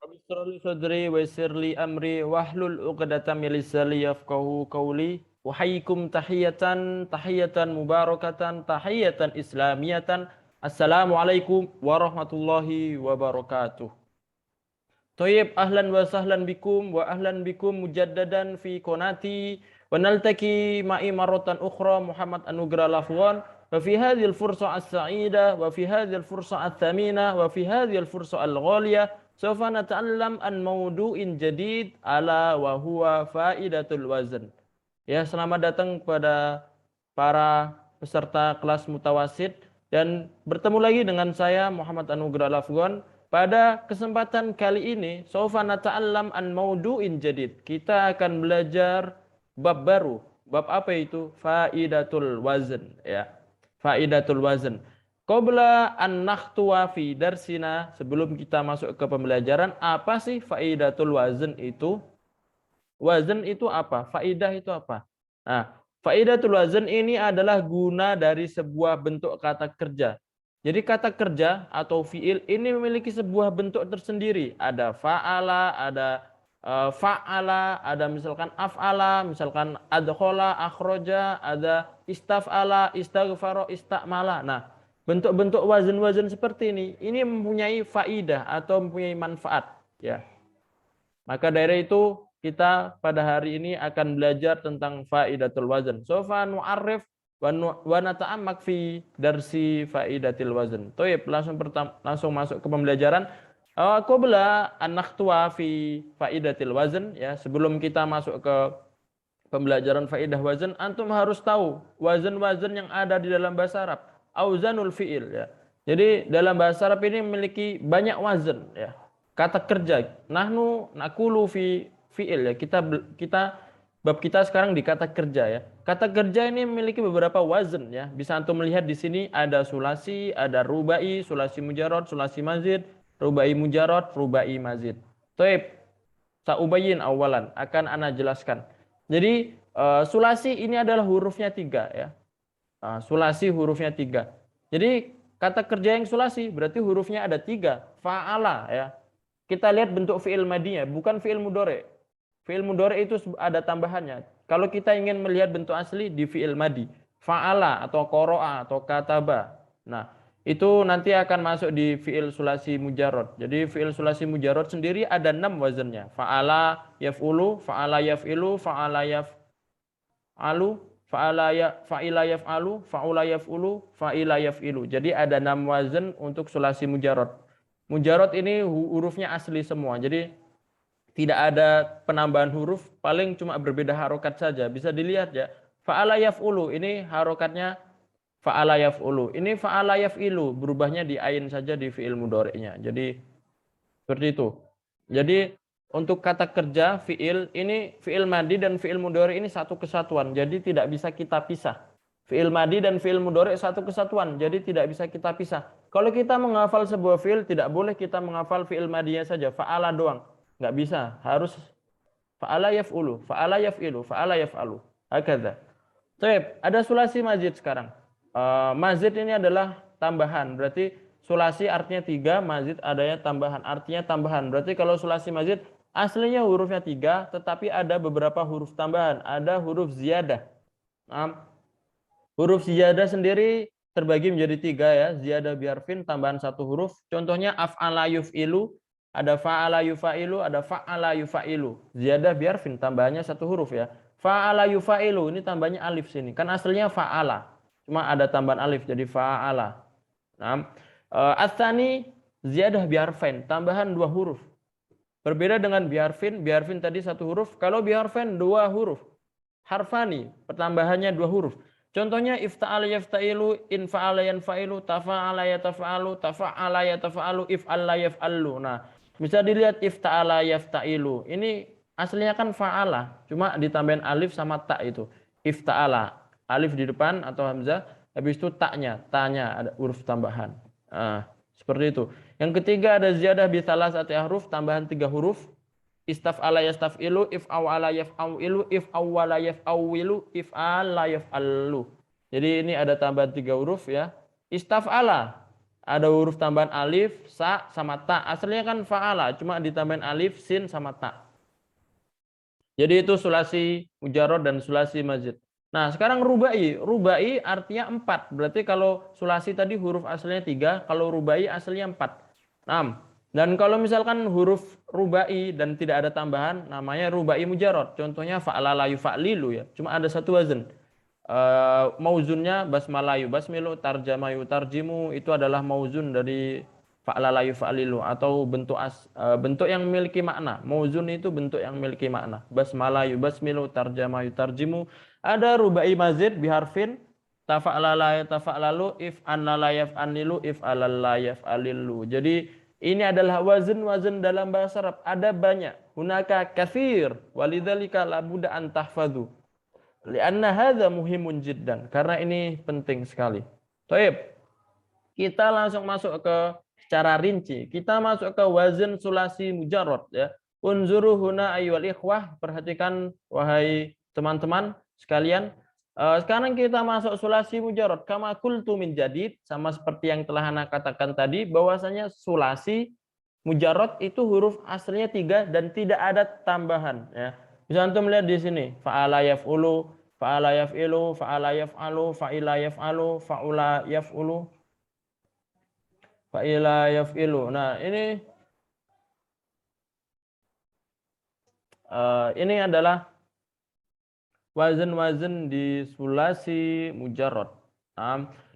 Rabbi shrah li sadri wa yassir li amri wahlul 'uqdatam min lisani yafqahu qawli. Uhayyikum tahiyatan mubarakatan tahiyatan islamiyatan. Assalamualaikum warahmatullahi wabarakatuh. Toyib, ahlan wa sahlan bikum wa ahlan bikum mujaddadan fi konati wa naltaki ma'i marratan ukhra Muhammad Anugrah Lafwan wa fi hadhil fursa as-sa'ida wa fi hadhil fursa ats-thamina wa fi hadhil fursa al-ghaliyah sawfa nata'allam an mawdu'in jadid ala wa huwa faidatul wazn. Ya, selamat datang kepada para peserta kelas mutawasid dan bertemu lagi dengan saya Muhammad Anugrah Lafwan. Pada kesempatan kali ini, sawfa nata'allam an maudu'in jadid. Kita akan belajar bab baru. Bab apa itu? Faidatul wazn, ya. Faidatul wazn. Qabla an nakhtuwa fi darsina, sebelum kita masuk ke pembelajaran, apa sih faidatul wazn itu? Wazn itu apa? Faidah itu apa? Nah, faidatul wazn ini adalah guna dari sebuah bentuk kata kerja. Jadi kata kerja atau fiil ini memiliki sebuah bentuk tersendiri. Ada fa'ala, ada fa'ala, ada misalkan af'ala, misalkan adkhala, akhraja, ada istaf'ala, istaghfara, istakmala. Nah, bentuk-bentuk wazn-wazn seperti ini mempunyai faidah atau mempunyai manfaat, ya. Maka dari itu kita pada hari ini akan belajar tentang faidatul wazn. Sofa nu'arif wa nata'ammak fi darsi faidatil wazn. Toib, langsung masuk ke pembelajaran. Qabla an nakhtuwa fi faidatil wazn, ya, sebelum kita masuk ke pembelajaran faidah wazn, antum harus tahu wazn-wazn yang ada di dalam bahasa Arab. Auzanul fiil, ya. Jadi dalam bahasa Arab ini memiliki banyak wazn, ya. Kata kerja, nahnu nakulu fi fiil, ya. Bab kita sekarang di kata kerja, ya. Kata kerja ini memiliki beberapa wazn, ya. Bisa antum melihat di sini ada sulasi, ada rubai, sulasi mujarrad, sulasi mazid, rubai mujarrad, rubai mazid. Taib, saubayyin awalan, akan ana jelaskan. Jadi sulasi ini adalah hurufnya 3, ya. Sulasi hurufnya 3. Jadi kata kerja yang sulasi berarti hurufnya ada 3. Fa'ala, ya. Kita lihat bentuk fi'il madinya, bukan fi'il mudhari'. Fi'il mudhari' itu ada tambahannya. Kalau kita ingin melihat bentuk asli di fi'il madi, fa'ala atau qara'a atau kataba. Nah, itu nanti akan masuk di fi'il sulasi mujarrad. Jadi fi'il sulasi mujarrad sendiri ada 6 wazannya. Fa'ala yaf'ulu, fa'ala yaf'ilu, fa'ala yaf'alu, fa'ila yaf'alu, fa'ula yaf'ulu, fa'ila yaf'ilu. Jadi ada 6 wazan untuk sulasi mujarrad. Mujarrad ini hurufnya asli semua. Jadi tidak ada penambahan huruf, paling cuma berbeda harokat saja. Bisa dilihat, ya. Fa'ala yaf'ulu, ini harokatnya fa'ala yaf'ulu. Ini fa'ala yaf'ilu, berubahnya di ain saja di fi'il mudhari'nya. Jadi seperti itu. Jadi untuk kata kerja fi'il, ini fi'il madi dan fi'il mudhari' ini satu kesatuan. Jadi tidak bisa kita pisah. Fi'il madi dan fi'il mudhari' satu kesatuan. Jadi tidak bisa kita pisah. Kalau kita menghafal sebuah fi'il, tidak boleh kita menghafal fi'il madinya saja, fa'ala doang. Nggak bisa, harus fa'ala yaf'ulu, fa'ala yaf'ilu, fa'ala yaf'alu. Hakadha. Baik, ada sulasi mazid sekarang. Mazid ini adalah tambahan. Berarti sulasi artinya 3, mazid adanya tambahan. Artinya tambahan. Berarti kalau sulasi mazid aslinya hurufnya 3, tetapi ada beberapa huruf tambahan. Ada huruf ziyadah. Nah, huruf ziyadah sendiri terbagi menjadi 3, ya. Ziyadah biharfin, tambahan 1 huruf. Contohnya af'ala yuf'ilu, ada fa'ala yufa'ilu, ada fa'ala yufa'ilu. Ziyadah biharfin, tambahannya 1 huruf, ya. Fa'ala yufa'ilu, ini tambahnya alif sini. Kan aslinya fa'ala. Cuma ada tambahan alif, jadi fa'ala. Nah, ats-tsani ziyadah biharfain, tambahan 2 huruf. Berbeda dengan biharfin, biharfin tadi 1 huruf. Kalau biharfain 2 huruf. Harfani, pertambahannya 2 huruf. Contohnya ifta'ala yafta'ilu, infa'ala yanfa'ilu, tafa'ala yatafa'alu, tafa'ala yatafa'alu, if'alla yaf'allu. Nah, bisa dilihat ifta'ala yafta'ilu. Ini aslinya kan fa'ala, cuma ditambahin alif sama ta itu. Ifta'ala, alif di depan atau hamzah, habis itu ta'nya ada huruf tambahan. Seperti itu. Yang ketiga ada ziyadah bi salasati huruf, tambahan 3 huruf. Istaf'ala yastaf'ilu, if'awala yaf'awilu, if'awwala yaf'awilu, if'ala yaf'allu. Jadi ini ada tambahan 3 huruf, ya. Istaf'ala ada huruf tambahan alif, sa, sama ta. Aslinya kan fa'ala, cuma ditambahin alif, sin, sama ta. Jadi itu sulasi mujarrad dan sulasi mazid. Nah, sekarang rubai. Rubai artinya 4. Berarti kalau sulasi tadi huruf aslinya 3, kalau rubai aslinya 4. 6. Dan kalau misalkan huruf rubai dan tidak ada tambahan, namanya rubai mujarrad. Contohnya fa'ala la yufa'lilu ya. Cuma ada satu wazn. Mauzunnya basmalayu basmilu, tarjamayu tarjimu, itu adalah mauzun dari fa'ala la yufa'lilu atau bentuk yang memiliki makna. Mauzun itu bentuk yang memiliki makna. Basmalayu basmilu, tarjamayu tarjimu. Ada rubai mazid biharfin tafa'ala la yatafa'lalu, if anna la yaf'anilu, if alal la yaf'alilu. Jadi ini adalah wazn-wazn dalam bahasa Arab. Ada banyak. Hunaka katsir, walidzalika la budda an tahfadzu. Lianna hadza muhimun jiddan. Karena ini penting sekali. Baik. Kita langsung masuk ke secara rinci. Kita masuk ke wazn sulasi mujarrad ya. Unzuru huna ayyuhal ikhwah, perhatikan wahai teman-teman sekalian. Sekarang kita masuk sulasi mujarrad. Kama qultu min jadid, sama seperti yang telah Ana katakan tadi, bahwasanya sulasi mujarrad itu huruf aslinya 3 dan tidak ada tambahan ya. Bisa antum lihat di sini, fa'ala yaf'ulu, fa'ala yaf'ilu, fa'ala yaf'alu, fa'ila yaf'alu, fa'ula yaf'ulu, fa'ila yaf'ilu. Nah, ini adalah wazn-wazn di sulasi mujarrad.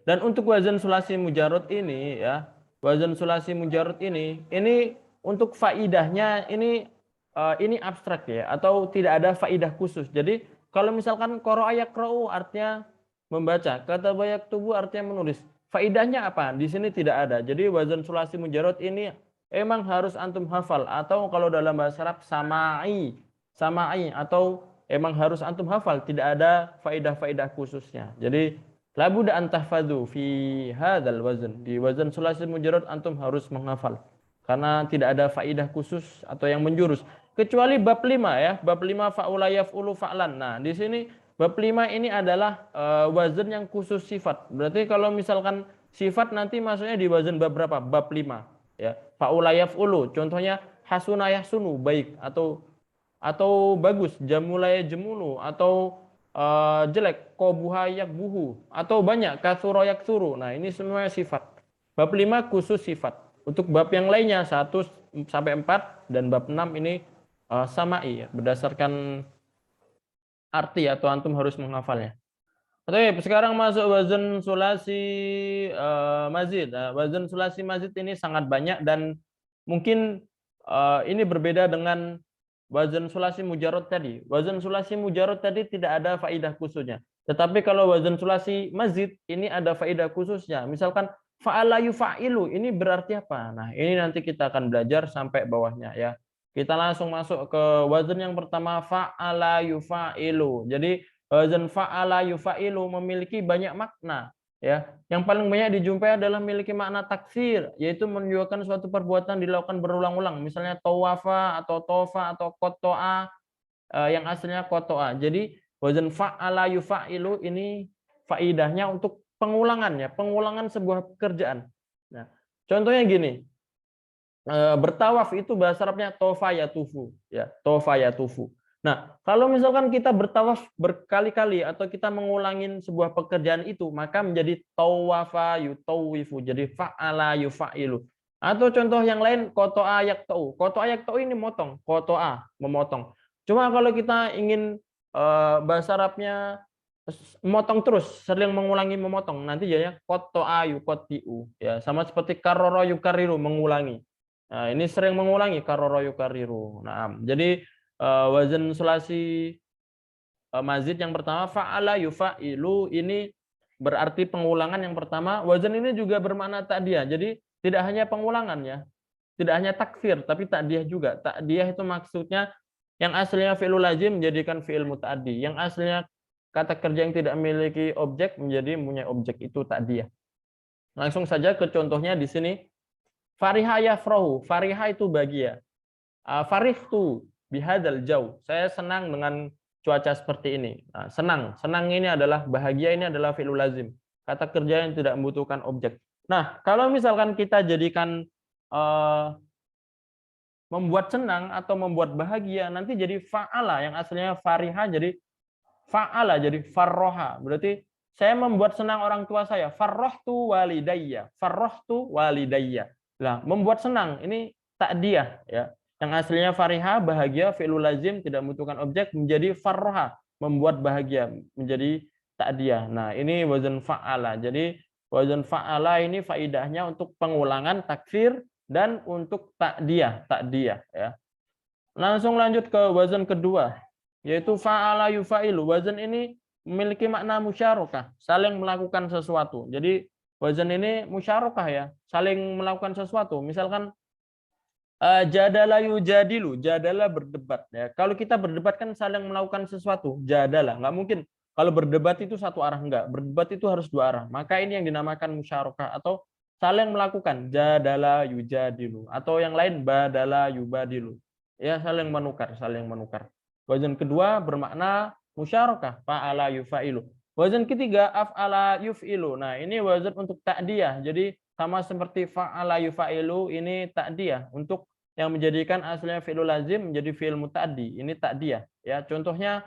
Dan untuk wazn sulasi mujarrad ini ya, wazn sulasi mujarrad ini untuk faidahnya ini abstrak ya, atau tidak ada faidah khusus. Jadi kalau misalkan qara'a yaqra'u artinya membaca, kataba yaktubu artinya menulis. Faidahnya apa? Di sini tidak ada. Jadi wazn sulasi mujarrad ini emang harus antum hafal, atau kalau dalam bahasa Arab sama'i atau emang harus antum hafal, tidak ada faidah-faidah khususnya. Jadi labudda an tahfadzu fi hadzal wazn. Di wazn sulasi mujarrad antum harus menghafal. Karena tidak ada faidah khusus atau yang menjurus. Kecuali bab 5 ya, bab 5 fa'ula yaf'ulu fa'lan. Nah, di sini bab 5 ini adalah wazn yang khusus sifat. Berarti kalau misalkan sifat nanti masuknya di wazn bab berapa? Bab 5 ya. Fa'ula yaf'ulu, contohnya hasuna yahsunu, baik atau bagus, jamula yajmulu, atau jelek, qabuha yakbuhu, atau banyak, katsura yaksuru. Nah, ini semua sifat. Bab 5 khusus sifat. Untuk bab yang lainnya 1 sampai 4 dan bab 6 ini sama'i ya, berdasarkan arti atau antum harus menghafalnya. Oke, sekarang masuk wazn sulasi mazid. Wazn sulasi mazid ini sangat banyak dan mungkin ini berbeda dengan wazn sulasi mujarrad tadi. Wazn sulasi mujarrad tadi tidak ada faidah khususnya. Tetapi kalau wazn sulasi mazid ini ada faidah khususnya. Misalkan fa'ala yufa'ilu, ini berarti apa? Nah, ini nanti kita akan belajar sampai bawahnya ya. Kita langsung masuk ke wazn yang pertama, fa'ala yufa'ilu. Jadi wazn fa'ala yufa'ilu memiliki banyak makna ya. Yang paling banyak dijumpai adalah memiliki makna taksir, yaitu menunjukkan suatu perbuatan dilakukan berulang-ulang. Misalnya tawafa atau tofa atau kotoa, yang aslinya kotoa. Jadi wazn fa'ala yufa'ilu ini faidahnya untuk pengulangan sebuah pekerjaan. Nah, contohnya gini, bertawaf itu bahasa Arabnya tofa yatufu, ya, tofa yatufu. Nah, kalau misalkan kita bertawaf berkali-kali atau kita mengulangin sebuah pekerjaan itu, maka menjadi tawafa yutawifu, jadi fa'ala yufa'ilu. Atau contoh yang lain, kotoa yaktau. Kotoa yaktau ini motong, kotoa memotong. Cuma kalau kita ingin bahasa Arabnya memotong terus, sering mengulangi memotong, nanti jadinya kotoa yukotiu, ya, sama seperti karoro yukariru, mengulangi. Nah, ini sering mengulangi karoro yukariru. Nah, jadi wazn sulasi mazid yang pertama fa'ala yufa'ilu ini berarti pengulangan yang pertama. Wazn ini juga bermakna ta'diyah. Jadi tidak hanya pengulangan ya. Tidak hanya takfir tapi ta'diyah juga. Ta'diyah itu maksudnya yang aslinya fi'lul lazim menjadikan fi'il muta'addi. Yang aslinya kata kerja yang tidak memiliki objek menjadi punya objek, itu ta'diyah. Langsung saja ke contohnya di sini. Fariha yafrahu. Fariha itu bahagia. Farihtu bihadzal jauh. Saya senang dengan cuaca seperti ini. Nah, senang ini adalah bahagia, ini adalah fi'lul lazim. Kata kerja yang tidak membutuhkan objek. Nah, kalau misalkan kita jadikan membuat senang atau membuat bahagia, nanti jadi fa'ala, yang aslinya fariha jadi fa'ala, jadi farroha. Berarti saya membuat senang orang tua saya. Farrohtu walidayya. Farrohtu walidayya. Nah, membuat senang ini takdiyah ya. Yang aslinya fariha, bahagia, fi'lul lazim, tidak membutuhkan objek, menjadi farroha, membuat bahagia, menjadi takdiyah. Nah, ini wazan fa'ala. Jadi wazan fa'ala ini faidahnya untuk pengulangan takfir dan untuk takdiyah ya. Langsung lanjut ke wazan kedua, yaitu fa'ala yufa'ilu. Wazan ini memiliki makna musyarakah, saling melakukan sesuatu. Jadi wazan ini musyarakah ya, saling melakukan sesuatu. Misalkan jadala yujadilu, jadala berdebat ya. Kalau kita berdebat kan saling melakukan sesuatu, jadala. Nggak mungkin kalau berdebat itu satu arah, enggak. Berdebat itu harus dua arah. Maka ini yang dinamakan musyarakah atau saling melakukan, jadala yujadilu, atau yang lain badala yubadilu. Ya, saling menukar, saling menukar. Wazan kedua bermakna musyarakah, fa'ala yufa'ilu. Wazan ketiga af'ala yuf'ilu. Nah, ini wazan untuk takdiyah. Jadi sama seperti fa'ala yufa'ilu, ini takdiyah untuk yang menjadikan aslinya fi'lul lazim menjadi fi'il muta'addi. Ini takdiyah ya. Contohnya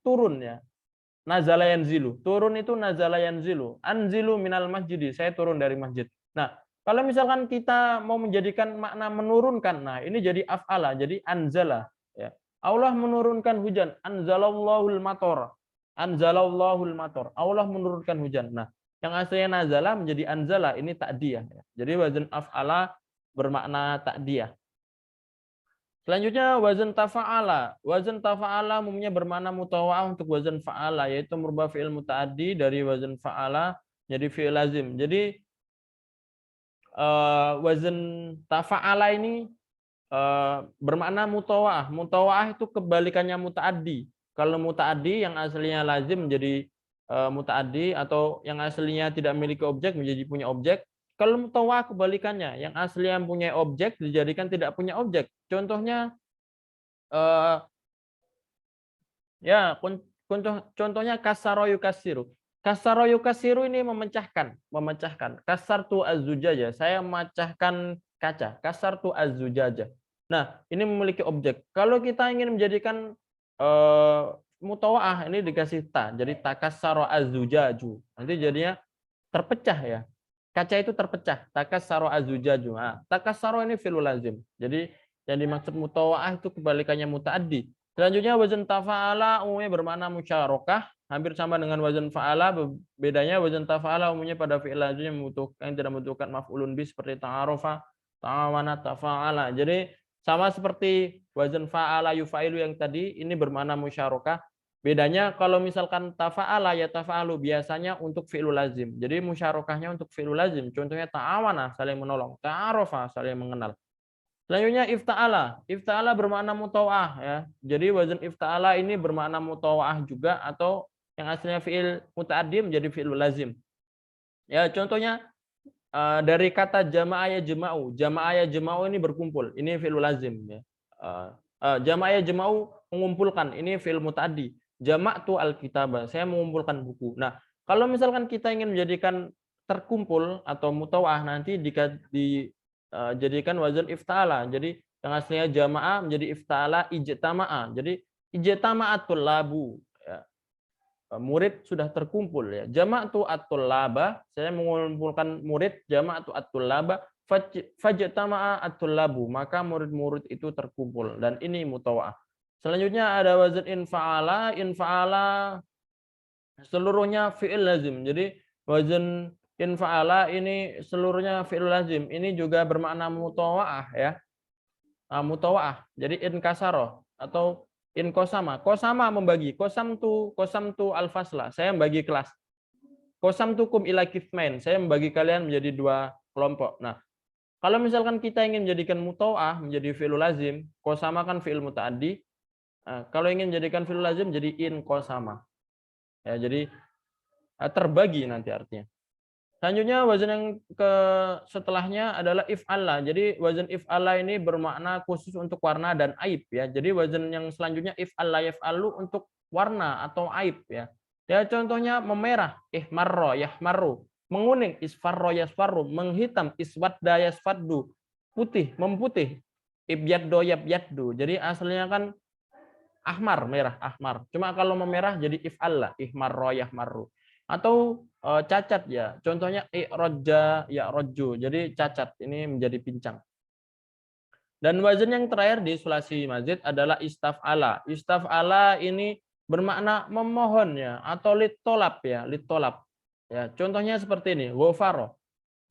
turun ya. Nazala yanzilu. Turun itu nazala yanzilu. Anzilu minal masjidi. Saya turun dari masjid. Nah, kalau misalkan kita mau menjadikan makna menurunkan, nah ini jadi af'ala, jadi anzala ya. Allah menurunkan hujan, anzalallahul mator. Anzalallahul mator. Allah menurunkan hujan. Nah, yang aslinya nazala menjadi anzala, ini takdiyah ya. Jadi wazan af'ala bermakna takdiyah. Selanjutnya wazan tafa'ala. Wazan tafa'ala umumnya bermakna mutawa'ah untuk wazan fa'ala, yaitu merubah fi'il muta'addi dari wazan fa'ala jadi fi'il lazim. Jadi wazan tafa'ala ini bermakna mutawa'ah. Mutawa'ah itu kebalikannya muta'addi. Kalau muta'addi yang aslinya lazim menjadi muta'addi, atau yang aslinya tidak memiliki objek menjadi punya objek. Kalau mutawa'ah kebalikannya, yang aslinya punya objek dijadikan tidak punya objek. Contohnya contohnya kasaro yukasiru. Kasaro yukasiru ini memecahkan. Kasartu az-zujaja, saya memecahkan kaca. Kasartu az-zujaja. Nah, ini memiliki objek. Kalau kita ingin menjadikan mutawa'ah, ini dikasih ta. Jadi takasaro az-zujaju. Nanti jadinya terpecah ya. Kaca itu terpecah. Takassaro azujaju. Nah, takassaro ini fi'il lazim. Jadi yang dimaksud mutawa'ah itu kebalikannya muta'addi. Selanjutnya wazan tafa'ala umumnya bermakna musyarakah, hampir sama dengan wazan fa'ala. Bedanya wazan tafa'ala umumnya pada fi'il lazim yang tidak membutuhkan maf'ulun bih seperti ta'arofa, ta'awana, tafa'ala. Jadi sama seperti wazan fa'ala yufa'ilu yang tadi, ini bermakna musyarakah. Bedanya kalau misalkan tafa'ala ya tafa'alu biasanya untuk fi'lul lazim. Jadi musyarakahnya untuk fi'lul lazim. Contohnya ta'awana, saling menolong. Ta'arofa, saling mengenal. Selanjutnya ifta'ala. Ifta'ala bermakna mutawa'ah ya. Jadi wazan ifta'ala ini bermakna mutawa'ah juga, atau yang aslinya fi'il muta'addi menjadi fi'lul lazim. Ya, contohnya dari kata jama'ah ya jema'u. Jama'ah ya jema'u ini berkumpul. Ini fi'lul lazim ya. Jama'ah ya jema'u mengumpulkan. Ini fi'il muta'addi. Jama'tu al-kitabah, saya mengumpulkan buku. Nah, kalau misalkan kita ingin menjadikan terkumpul atau mutawa'ah, nanti dijadikan wazan ifta'ala. Jadi yang aslinya jama'ah menjadi ifta'ala ijtama'a. Jadi ijtama'atul labu ya. Murid sudah terkumpul ya. Jama'tu at-tullaba, saya mengumpulkan murid. Jama'tu at-tullaba fajtama'a at-tullabu, maka murid-murid itu terkumpul, dan ini mutawa'ah. Selanjutnya ada wazan infa'ala. Infa'ala seluruhnya fi'il lazim. Jadi wazan infa'ala ini seluruhnya fi'il lazim. Ini juga bermakna mutawa'ah ya. Mutawa'ah. Jadi inkasaro atau inkosama. Kosama membagi. Kosamtu al-fasla. Saya membagi kelas. Kosamtukum ila kithmain. Saya membagi kalian menjadi dua kelompok. Nah, kalau misalkan kita ingin menjadikan mutawa'ah menjadi fi'il lazim, kosama kan fi'il muta'addi. Kalau ingin menjadikan fi'il lazim jadi in qasama. Ya, jadi terbagi nanti artinya. Selanjutnya wazan yang ke setelahnya adalah if'ala. Jadi wazan if'ala ini bermakna khusus untuk warna dan aib ya. Jadi wazan yang selanjutnya if'ala yaf'alu untuk warna atau aib ya. Ya, contohnya memerah, ihmarra yahmarru. menguning, isfarro yasfarru, menghitam, iswadda yaswaddu, putih, memutih, ibyaddo yabyaddu. Jadi aslinya kan ahmar, merah, ahmar. Cuma kalau memerah jadi if'alla, ihmarro yahmarru. Atau cacat ya. Contohnya i'rojja ya rojju. Jadi cacat, ini menjadi pincang. Dan wazan yang terakhir di sulasi mazid adalah istaf'ala. Istaf'ala ini bermakna memohon ya, atau litolab ya, litolab. Ya, contohnya seperti ini, ghafaro.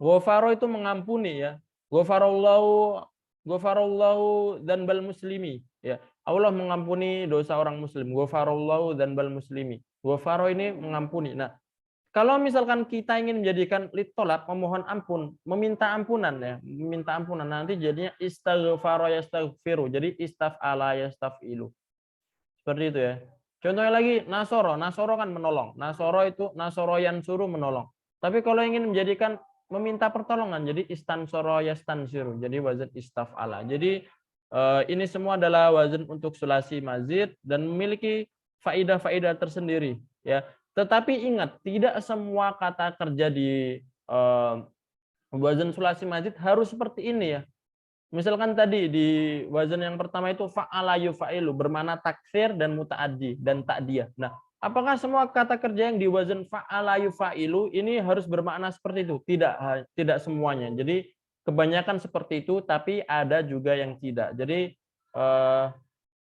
Ghafaro itu mengampuni ya. Ghafarallahu ghafarallahu dzanbal muslimi ya. Allah mengampuni dosa orang muslim. Ghafarallahu dzanbal muslimi. Ghafaro ini mengampuni. Nah, kalau misalkan kita ingin menjadikan litolab, memohon ampun, meminta ampunan ya, meminta ampunan, nanti jadinya istaghfara yastaghfiru. Jadi istaf'ala yastaf'ilu. Seperti itu ya. Contohnya lagi nasoro, nasoro kan menolong. Nasoro itu nasoro yang suruh menolong. Tapi kalau ingin menjadikan meminta pertolongan, jadi istansoro yastansiru. Jadi wazan istaf'ala. Jadi ini semua adalah wazan untuk sulasi mazid dan memiliki faidah-faidah tersendiri ya. Tetapi ingat, tidak semua kata kerja di wazan sulasi mazid harus seperti ini ya. Misalkan tadi di wazan yang pertama itu fa'ala yufa'ilu bermakna taksir dan muta'addi dan ta'diyah. Nah, apakah semua kata kerja yang di wazan fa'ala yufa'ilu ini harus bermakna seperti itu? Tidak, tidak semuanya. Jadi kebanyakan seperti itu, tapi ada juga yang tidak. Jadi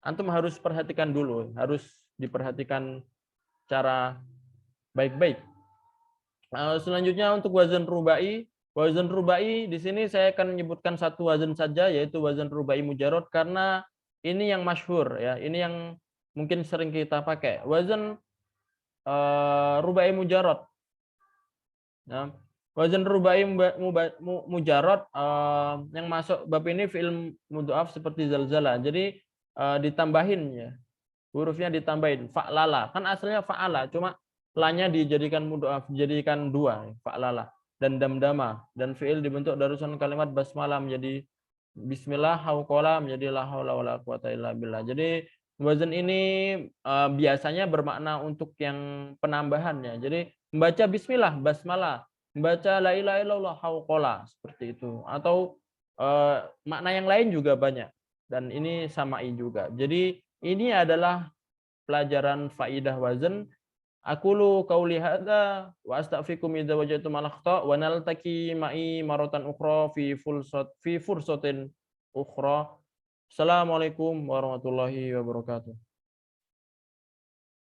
antum harus perhatikan dulu, harus diperhatikan cara baik-baik. Selanjutnya untuk wazan rubai. Wazan rubai di sini saya akan menyebutkan satu wazan saja, yaitu wazan rubai mujarrad, karena ini yang masyhur ya, ini yang mungkin sering kita pakai. Wazan rubai mujarrad. Nah, wazan rubai mujarrad yang masuk bab ini fi'il mudhaf seperti zalzala. Jadi ditambahin ya. Hurufnya ditambahin fa'lala. Kan aslinya fa'ala, cuma lanya dijadikan mudhaf, dijadikan dua, fa'lala. Dan damdama, dan fi'il dibentuk dari susunan kalimat basmalah menjadi bismillah, hauqala menjadi la haula wala quwata illa billah. Jadi wazan ini biasanya bermakna untuk yang penambahan ya. Jadi membaca bismillah, basmalah, membaca la ilaha illallah, hauqala, seperti itu. Atau makna yang lain juga banyak. Dan ini samai juga. Jadi ini adalah pelajaran faidah wazan. Aqulu qauli hadza wa astaghfirukum idza wajadtum al-akhta wa naltaqi ma'i maratan ukhra fi fursatin ukhra. Assalamualaikum warahmatullahi wabarakatuh.